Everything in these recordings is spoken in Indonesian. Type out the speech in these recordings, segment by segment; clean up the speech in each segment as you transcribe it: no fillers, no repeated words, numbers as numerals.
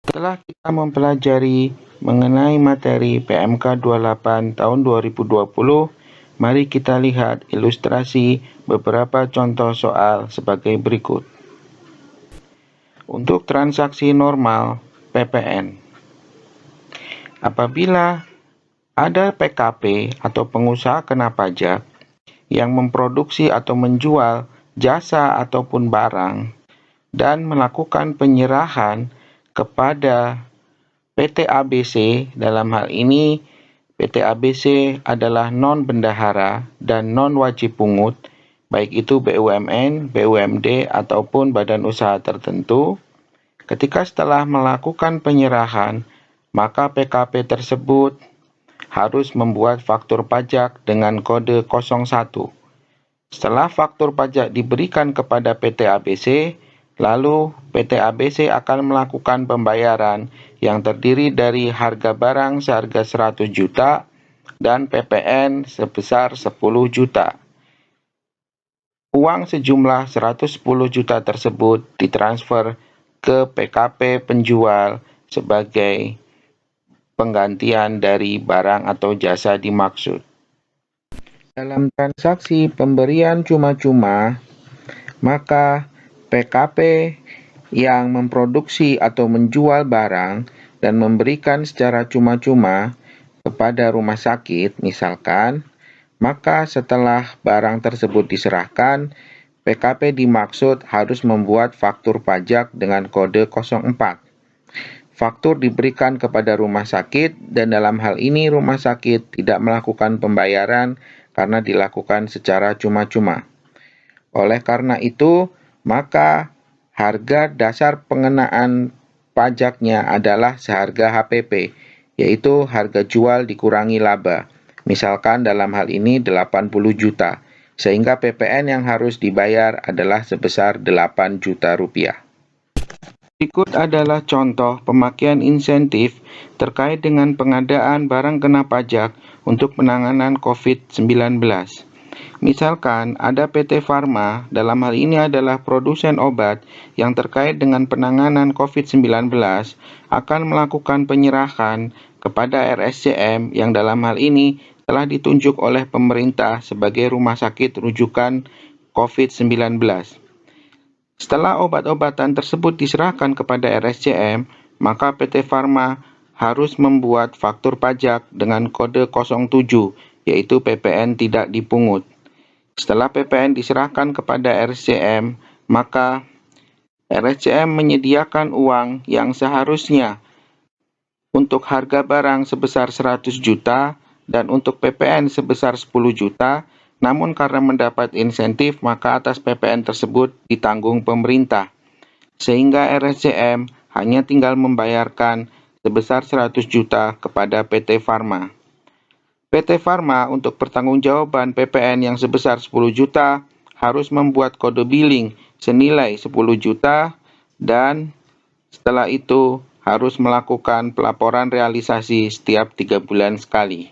Setelah kita mempelajari mengenai materi PMK 28 tahun 2020, mari kita lihat ilustrasi beberapa contoh soal sebagai berikut. Untuk transaksi normal PPN, apabila ada PKP atau pengusaha kena pajak yang memproduksi atau menjual jasa ataupun barang dan melakukan penyerahan kepada PT ABC, dalam hal ini PT ABC adalah non-bendahara dan non-wajib pungut, baik itu BUMN, BUMD, ataupun badan usaha tertentu. Ketika setelah melakukan penyerahan, maka PKP tersebut harus membuat faktur pajak dengan kode 01. Setelah faktur pajak diberikan kepada PT ABC, lalu PT ABC akan melakukan pembayaran yang terdiri dari harga barang seharga 100 juta dan PPN sebesar 10 juta. Uang sejumlah 110 juta tersebut ditransfer ke PKP penjual sebagai penggantian dari barang atau jasa dimaksud. Dalam transaksi pemberian cuma-cuma, maka PKP yang memproduksi atau menjual barang dan memberikan secara cuma-cuma kepada rumah sakit, misalkan, maka setelah barang tersebut diserahkan, PKP dimaksud harus membuat faktur pajak dengan kode 04. Faktur diberikan kepada rumah sakit dan dalam hal ini rumah sakit tidak melakukan pembayaran karena dilakukan secara cuma-cuma. Oleh karena itu, maka harga dasar pengenaan pajaknya adalah seharga HPP, yaitu harga jual dikurangi laba. Misalkan dalam hal ini 80 juta, sehingga PPN yang harus dibayar adalah sebesar 8 juta rupiah. Berikut adalah contoh pemakaian insentif terkait dengan pengadaan barang kena pajak untuk penanganan COVID-19. Misalkan ada PT Farma, dalam hal ini adalah produsen obat yang terkait dengan penanganan COVID-19, akan melakukan penyerahan kepada RSCM yang dalam hal ini telah ditunjuk oleh pemerintah sebagai rumah sakit rujukan COVID-19. Setelah obat-obatan tersebut diserahkan kepada RSCM, maka PT Farma harus membuat faktur pajak dengan kode 07, yaitu PPN tidak dipungut. Setelah PPN diserahkan kepada RSCM, maka RSCM menyediakan uang yang seharusnya untuk harga barang sebesar 100 juta dan untuk PPN sebesar 10 juta, namun karena mendapat insentif, maka atas PPN tersebut ditanggung pemerintah. Sehingga RSCM hanya tinggal membayarkan sebesar 100 juta kepada PT Farma. PT Farma untuk pertanggungjawaban PPN yang sebesar 10 juta harus membuat kode billing senilai 10 juta dan setelah itu harus melakukan pelaporan realisasi setiap 3 bulan sekali.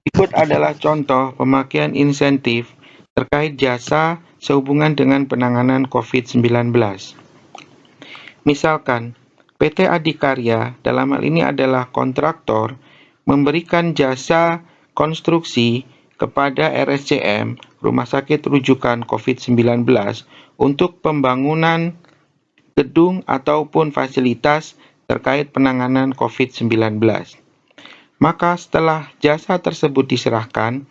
Berikut adalah contoh pemakaian insentif terkait jasa sehubungan dengan penanganan COVID-19. Misalkan, PT Adikarya dalam hal ini adalah kontraktor memberikan jasa konstruksi kepada RSCM, Rumah Sakit Rujukan COVID-19, untuk pembangunan gedung ataupun fasilitas terkait penanganan COVID-19. Maka setelah jasa tersebut diserahkan,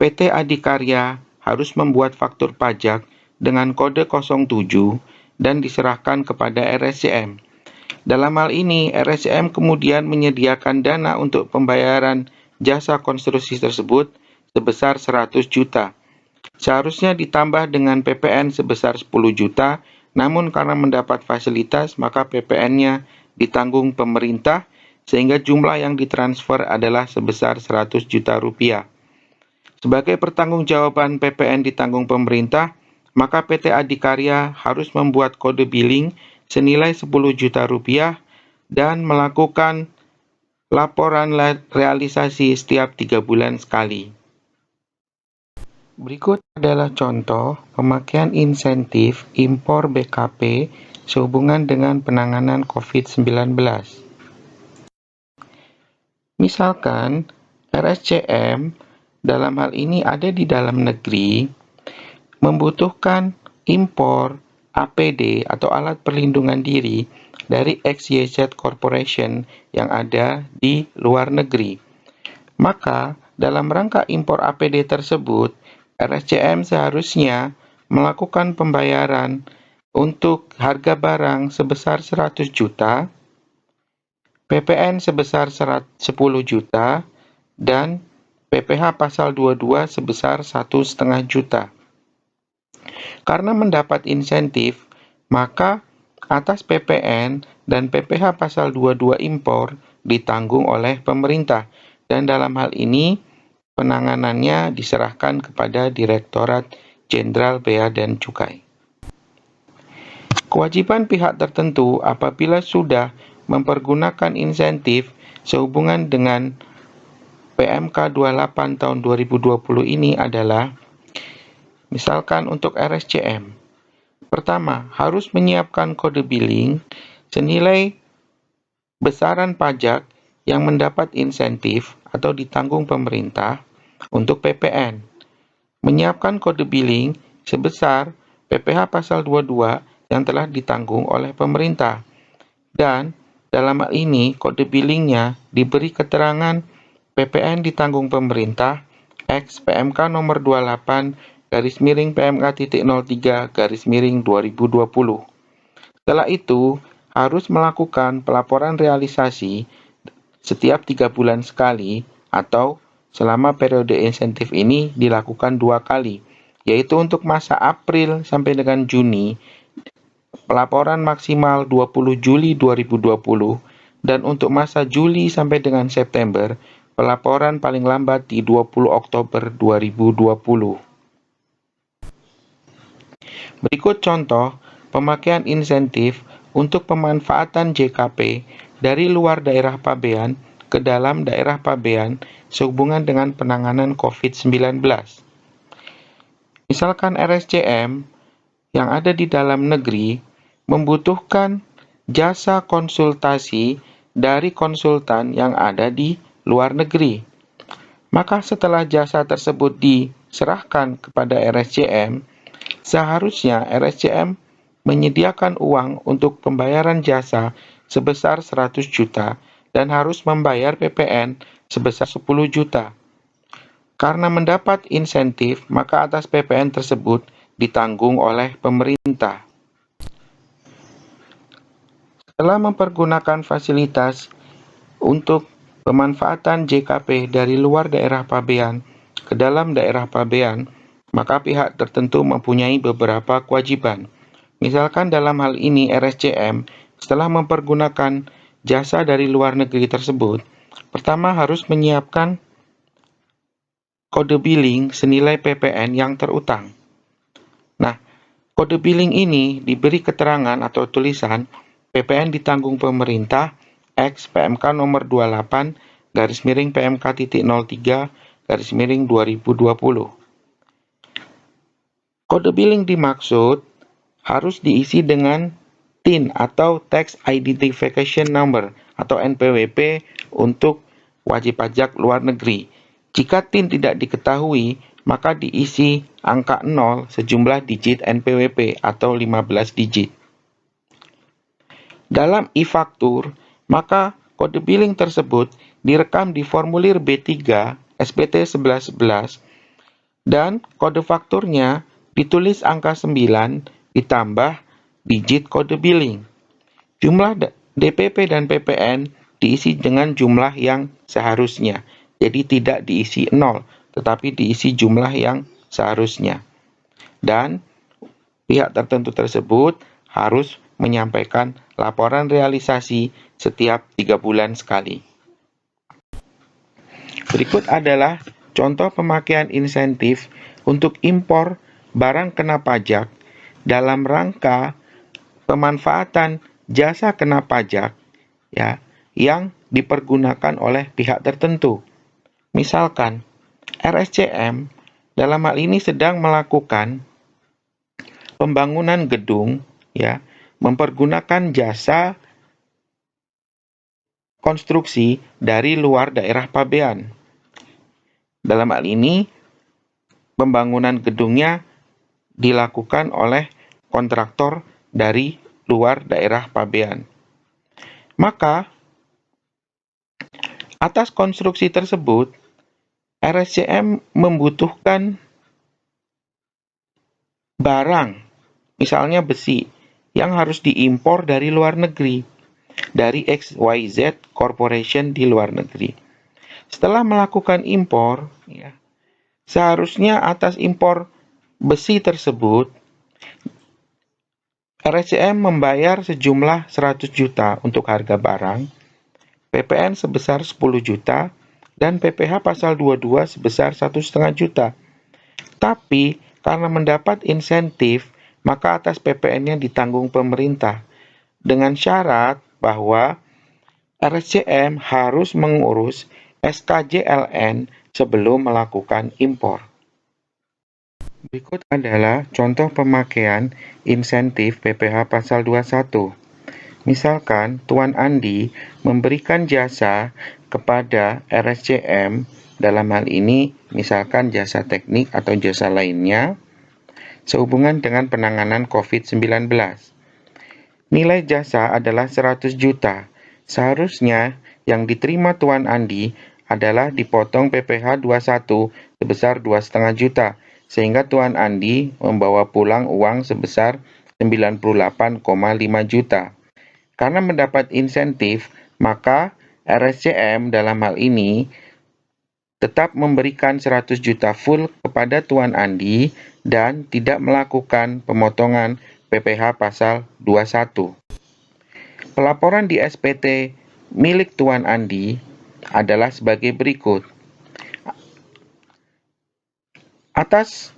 PT Adikarya harus membuat faktur pajak dengan kode 07 dan diserahkan kepada RSCM. Dalam hal ini, RSCM kemudian menyediakan dana untuk pembayaran jasa konstruksi tersebut sebesar 100 juta. Seharusnya ditambah dengan PPN sebesar 10 juta, namun karena mendapat fasilitas, maka PPN-nya ditanggung pemerintah, sehingga jumlah yang ditransfer adalah sebesar 100 juta rupiah. Sebagai pertanggungjawaban PPN ditanggung pemerintah, maka PT Adikarya harus membuat kode billing senilai 10 juta rupiah dan melakukan laporan realisasi setiap 3 bulan sekali. Berikut adalah contoh pemakaian insentif impor BKP sehubungan dengan penanganan COVID-19. Misalkan RSCM dalam hal ini ada di dalam negeri membutuhkan impor APD atau alat perlindungan diri dari XYZ Corporation yang ada di luar negeri. Maka, dalam rangka impor APD tersebut, RSCM seharusnya melakukan pembayaran untuk harga barang sebesar 100 juta, PPN sebesar 10 juta, dan PPh pasal 22 sebesar 1,5 juta. Karena mendapat insentif, maka atas PPN dan PPh pasal 22 impor ditanggung oleh pemerintah, dan dalam hal ini penanganannya diserahkan kepada Direktorat Jenderal Bea dan Cukai. Kewajiban pihak tertentu apabila sudah mempergunakan insentif sehubungan dengan PMK 28 tahun 2020 ini adalah, misalkan untuk RSCM, pertama, harus menyiapkan kode billing senilai besaran pajak yang mendapat insentif atau ditanggung pemerintah untuk PPN. Menyiapkan kode billing sebesar PPh pasal 22 yang telah ditanggung oleh pemerintah. Dan dalam hal ini kode billingnya diberi keterangan PPN ditanggung pemerintah X PMK nomor 28/PMK.03/2020. Setelah itu, harus melakukan pelaporan realisasi setiap 3 bulan sekali atau selama periode insentif ini dilakukan 2 kali, yaitu untuk masa April sampai dengan Juni, pelaporan maksimal 20 Juli 2020, dan untuk masa Juli sampai dengan September, pelaporan paling lambat di 20 Oktober 2020. Berikut contoh pemakaian insentif untuk pemanfaatan JKP dari luar daerah pabean ke dalam daerah pabean sehubungan dengan penanganan COVID-19. Misalkan RSCM yang ada di dalam negeri membutuhkan jasa konsultasi dari konsultan yang ada di luar negeri. Maka setelah jasa tersebut diserahkan kepada RSCM, seharusnya RSCM menyediakan uang untuk pembayaran jasa sebesar 100 juta dan harus membayar PPN sebesar 10 juta. Karena mendapat insentif, maka atas PPN tersebut ditanggung oleh pemerintah. Setelah mempergunakan fasilitas untuk pemanfaatan JKP dari luar daerah pabean ke dalam daerah pabean, maka pihak tertentu mempunyai beberapa kewajiban. Misalkan dalam hal ini RSCM setelah mempergunakan jasa dari luar negeri tersebut, pertama harus menyiapkan kode billing senilai PPN yang terutang. Nah, kode billing ini diberi keterangan atau tulisan PPN ditanggung pemerintah X PMK nomor 28/PMK.03/2020. Kode billing dimaksud harus diisi dengan TIN atau Tax Identification Number atau NPWP untuk wajib pajak luar negeri. Jika TIN tidak diketahui, maka diisi angka 0 sejumlah digit NPWP atau 15 digit. Dalam e-faktur, maka kode billing tersebut direkam di formulir B3 SPT 1111 dan kode fakturnya ditulis angka 9 ditambah digit kode billing. Jumlah DPP dan PPN diisi dengan jumlah yang seharusnya. Jadi tidak diisi 0, tetapi diisi jumlah yang seharusnya. Dan pihak tertentu tersebut harus menyampaikan laporan realisasi setiap 3 bulan sekali. Berikut adalah contoh pemakaian insentif untuk impor barang kena pajak dalam rangka pemanfaatan jasa kena pajak ya yang dipergunakan oleh pihak tertentu. Misalkan RSCM dalam hal ini sedang melakukan pembangunan gedung ya mempergunakan jasa konstruksi dari luar daerah pabean. Dalam hal ini, pembangunan gedungnya dilakukan oleh kontraktor dari luar daerah pabean. Maka, atas konstruksi tersebut, RSCM membutuhkan barang, misalnya besi, yang harus diimpor dari luar negeri, dari XYZ Corporation di luar negeri. Setelah melakukan impor, seharusnya atas impor besi tersebut, RSCM membayar sejumlah 100 juta untuk harga barang, PPN sebesar 10 juta, dan PPh pasal 22 sebesar 1,5 juta. Tapi, karena mendapat insentif, maka atas PPN-nya ditanggung pemerintah, dengan syarat bahwa RSCM harus mengurus SKJLN sebelum melakukan impor. Berikut adalah contoh pemakaian insentif PPh pasal 21. Misalkan Tuan Andi memberikan jasa kepada RSCM, dalam hal ini misalkan jasa teknik atau jasa lainnya, sehubungan dengan penanganan COVID-19. Nilai jasa adalah 100 juta. Seharusnya yang diterima Tuan Andi adalah dipotong PPh 21 sebesar 2,5 juta, sehingga Tuan Andi membawa pulang uang sebesar 98,5 juta. Karena mendapat insentif, maka RSCM dalam hal ini tetap memberikan 100 juta full kepada Tuan Andi dan tidak melakukan pemotongan PPh pasal 21. Pelaporan di SPT milik Tuan Andi adalah sebagai berikut. Atas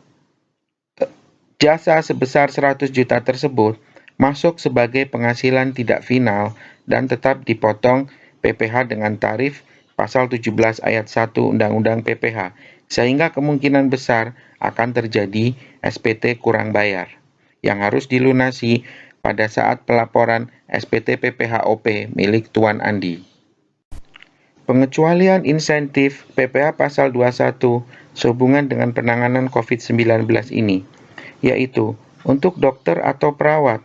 jasa sebesar 100 juta tersebut masuk sebagai penghasilan tidak final dan tetap dipotong PPh dengan tarif pasal 17 ayat 1 Undang-Undang PPh, sehingga kemungkinan besar akan terjadi SPT kurang bayar yang harus dilunasi pada saat pelaporan SPT PPh-OP milik Tuan Andi. Pengecualian insentif PPh pasal 21 sehubungan dengan penanganan COVID-19 ini, yaitu untuk dokter atau perawat,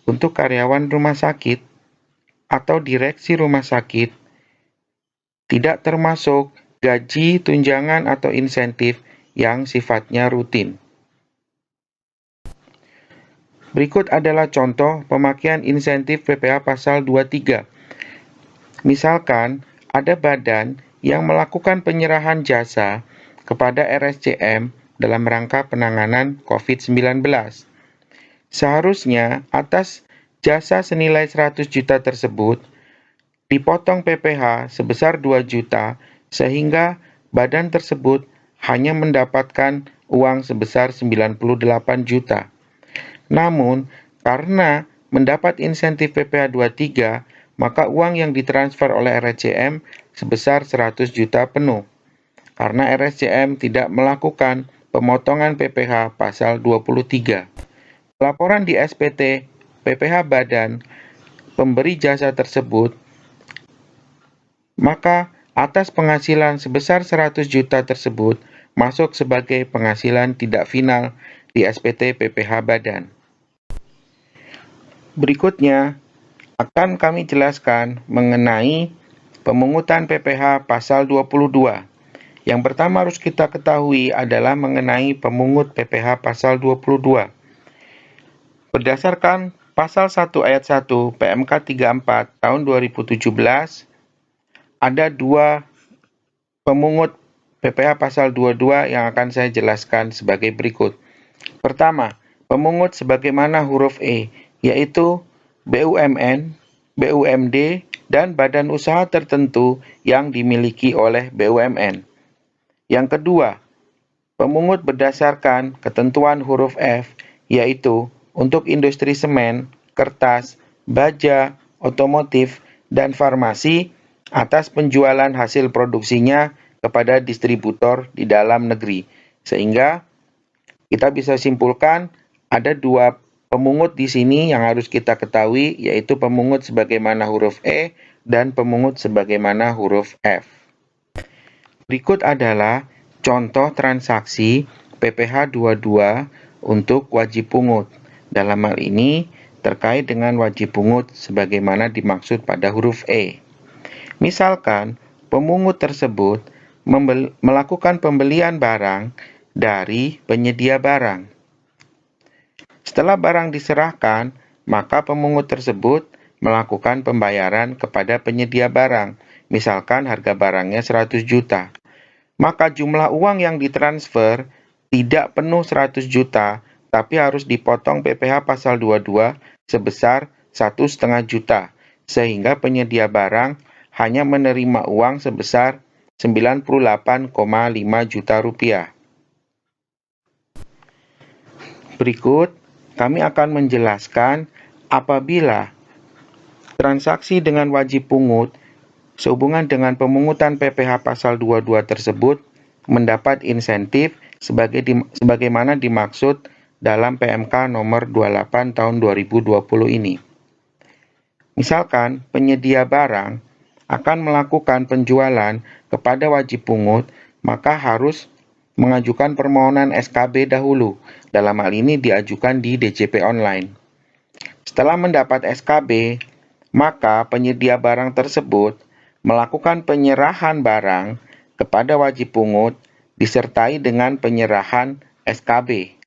untuk karyawan rumah sakit, atau direksi rumah sakit, tidak termasuk gaji, tunjangan, atau insentif yang sifatnya rutin. Berikut adalah contoh pemakaian insentif PPh pasal 23. Misalkan, ada badan yang melakukan penyerahan jasa kepada RSCM dalam rangka penanganan COVID-19. Seharusnya atas jasa senilai 100 juta tersebut dipotong PPh sebesar 2 juta sehingga badan tersebut hanya mendapatkan uang sebesar 98 juta. Namun, karena mendapat insentif PPh 23, maka uang yang ditransfer oleh RSCM sebesar 100 juta penuh. Karena RSCM tidak melakukan pemotongan PPh pasal 23. Laporan di SPT PPh badan pemberi jasa tersebut, maka atas penghasilan sebesar 100 juta tersebut masuk sebagai penghasilan tidak final di SPT PPh badan. Berikutnya akan kami jelaskan mengenai pemungutan PPh pasal 22. Yang pertama harus kita ketahui adalah mengenai pemungut PPh pasal 22. Berdasarkan pasal 1 ayat 1 PMK 34 tahun 2017, ada dua pemungut PPh pasal 22 yang akan saya jelaskan sebagai berikut. Pertama, pemungut sebagaimana huruf E, yaitu BUMN, BUMD, dan badan usaha tertentu yang dimiliki oleh BUMN. Yang kedua, pemungut berdasarkan ketentuan huruf F, yaitu untuk industri semen, kertas, baja, otomotif, dan farmasi atas penjualan hasil produksinya kepada distributor di dalam negeri. Sehingga kita bisa simpulkan ada dua Pemungut di sini yang harus kita ketahui yaitu pemungut sebagaimana huruf E dan pemungut sebagaimana huruf F. Berikut adalah contoh transaksi PPh 22 untuk wajib pungut. Dalam hal ini terkait dengan wajib pungut sebagaimana dimaksud pada huruf E. Misalkan pemungut tersebut melakukan pembelian barang dari penyedia barang. Setelah barang diserahkan, maka pemungut tersebut melakukan pembayaran kepada penyedia barang. Misalkan harga barangnya 100 juta. Maka jumlah uang yang ditransfer tidak penuh 100 juta, tapi harus dipotong PPh pasal 22 sebesar 1,5 juta, sehingga penyedia barang hanya menerima uang sebesar 98,5 juta rupiah. Berikut, kami akan menjelaskan apabila transaksi dengan wajib pungut sehubungan dengan pemungutan PPh pasal 22 tersebut mendapat insentif sebagaimana dimaksud dalam PMK nomor 28 tahun 2020 ini. Misalkan penyedia barang akan melakukan penjualan kepada wajib pungut, maka harus mengajukan permohonan SKB dahulu. Dalam hal ini diajukan di DJP online. Setelah mendapat SKB, maka penyedia barang tersebut melakukan penyerahan barang kepada wajib pungut disertai dengan penyerahan SKB.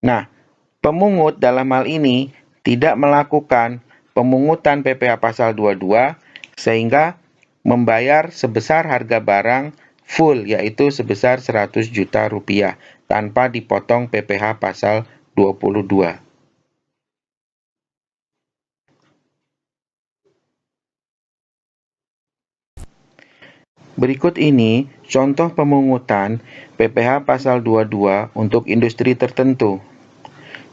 Nah, pemungut dalam hal ini tidak melakukan pemungutan PPh pasal 22 sehingga membayar sebesar harga barang full yaitu sebesar 100 juta rupiah tanpa dipotong PPh pasal 22. Berikut ini contoh pemungutan PPh pasal 22 untuk industri tertentu.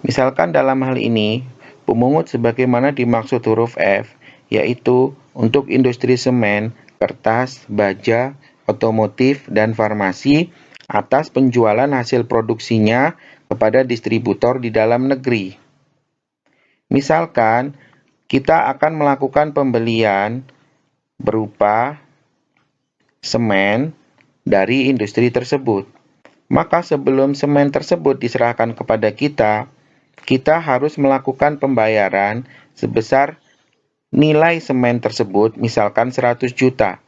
Misalkan dalam hal ini, pemungut sebagaimana dimaksud huruf F, yaitu untuk industri semen, kertas, baja, otomotif, dan farmasi atas penjualan hasil produksinya kepada distributor di dalam negeri. Misalkan, kita akan melakukan pembelian berupa semen dari industri tersebut. Maka sebelum semen tersebut diserahkan kepada kita harus melakukan pembayaran sebesar nilai semen tersebut, misalkan 100 juta,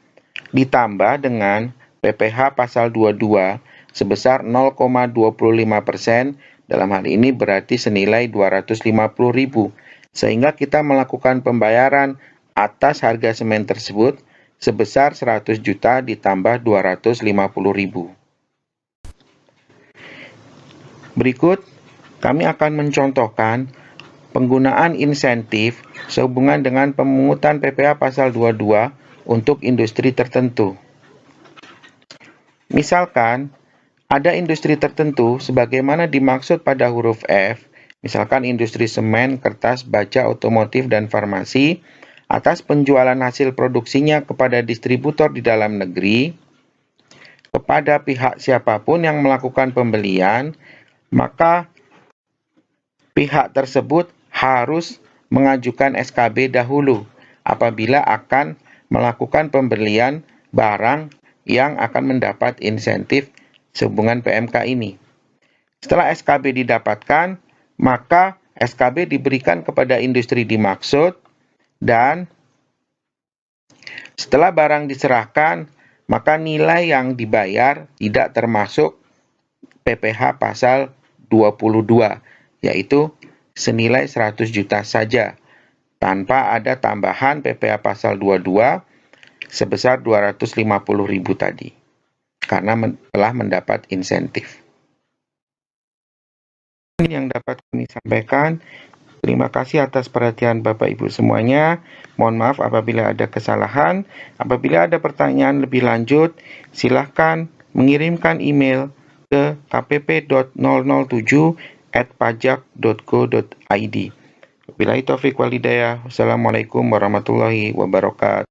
ditambah dengan PPh pasal 22 sebesar 0,25%, dalam hal ini berarti senilai 250.000, sehingga kita melakukan pembayaran atas harga semen tersebut sebesar 100 juta ditambah 250.000. Berikut, kami akan mencontohkan penggunaan insentif sehubungan dengan pemungutan PPh pasal 22 untuk industri tertentu. Misalkan, ada industri tertentu sebagaimana dimaksud pada huruf F, misalkan industri semen, kertas, baja, otomotif, dan farmasi, atas penjualan hasil produksinya kepada distributor di dalam negeri, kepada pihak siapapun yang melakukan pembelian, maka pihak tersebut harus mengajukan SKB dahulu apabila akan melakukan pembelian barang yang akan mendapat insentif sehubungan PMK ini. Setelah SKB didapatkan, maka SKB diberikan kepada industri dimaksud, dan setelah barang diserahkan, maka nilai yang dibayar tidak termasuk PPh pasal 22, yaitu senilai 100 juta saja, tanpa ada tambahan PPh pasal 22 sebesar 250.000 tadi, karena telah mendapat insentif. Ini yang dapat kami sampaikan. Terima kasih atas perhatian Bapak Ibu semuanya. Mohon maaf apabila ada kesalahan. Apabila ada pertanyaan lebih lanjut, silakan mengirimkan email ke kpp.007@pajak.go.id. Wabillahi taufiq wal hidayah. Wassalamualaikum warahmatullahi wabarakatuh.